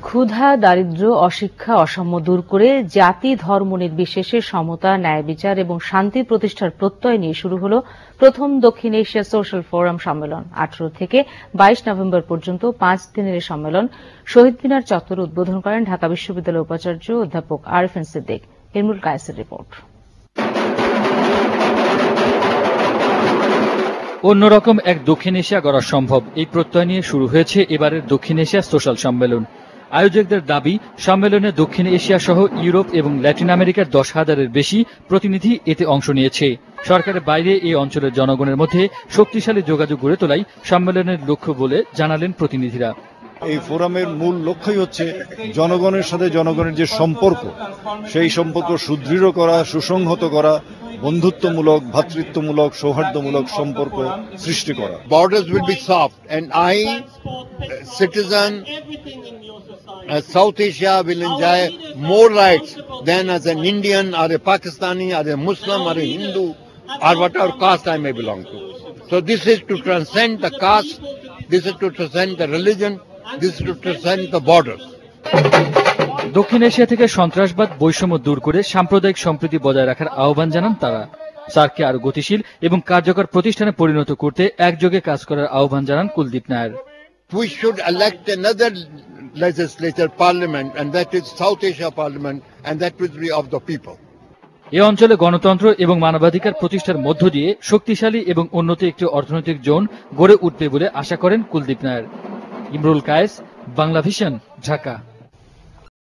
ক্ষুধা, দারিদ্র্য, অশিক্ষা, অসাম্য দূর করে জাতি ধর্ম নির্বিশেষে সমতা, ন্যায় বিচার এবং শান্তি প্রতিষ্ঠার প্রত্যয় নিয়ে শুরু হল প্রথম দক্ষিণ এশিয়া সোশ্যাল ফোরাম সম্মেলন। 18 থেকে 22 নভেম্বর পর্যন্ত 5 দিনের সম্মেলন শহীদ মিনার চত্বরে উদ্বোধন করেন ঢাকা বিশ্ববিদ্যালয়ের উপাচার্য অধ্যাপক আরিফিন সিদ্দিক। ইমরুল কায়েসের রিপোর্ট। অন্যরকম এক দক্ষিণ এশিয়া গড়া সম্ভব, এই প্রত্যয় নিয়ে শুরু হয়েছে এবারের দক্ষিণ এশিয়া সোশ্যাল সম্মেলন। আয়োজকদের দাবি, সম্মেলনে দক্ষিণ এশিয়া সহ ইউরোপ এবং ল্যাটিন আমেরিকার 10,000-এর বেশি প্রতিনিধি এতে অংশ নিয়েছে। সরকারের বাইরে এই অঞ্চলের জনগণের মধ্যে শক্তিশালী যোগাযোগ গড়ে তোলাই সম্মেলনের লক্ষ্য বলে জানালেন প্রতিনিধিরা। এই ফোরামের মূল লক্ষ্যই হচ্ছে জনগণের সাথে জনগণের যে সম্পর্ক, সেই সম্পর্ক সুদৃঢ় করা, সুসংহত করা, বন্ধুত্বমূলক, ভ্রাতৃত্বমূলক, সৌহার্দ্যমূলক সম্পর্ক সৃষ্টি করা। Borders will be soft and I, citizen, South Asia will enjoy more rights than as an Indian or a Pakistani or a Muslim or a Hindu or whatever caste I may belong to. So this is to transcend the caste, this is to transcend the religion, this is to transcend the borders. দক্ষিণ Asia থেকে সন্ত্রাসবাদ, বৈষম্য দূর করে সাম্প্রদায়িক সম্প্রীতি বজায় রাখার আহ্বান জানান তারা। সার্ককে আরো গতিশীল এবং কার্যকর প্রতিষ্ঠানে পরিণত করতে একযোগে কাজ করার আহ্বান জানান Kuldeep Nair. We should elect another legislature parliament, and that is South Asia Parliament, and that will be of the people. এ অঞ্চলে গণতন্ত্র এবং মানবাধিকার প্রতিষ্ঠার মধ্য দিয়ে শক্তিশালী এবং উন্নত একটি অর্থনৈতিক জোন গড়ে উঠবে বলে আশা করেন কুলদীপ নায়ার। ইমরুল কায়েস, বাংলা ভিশন, ঢাকা।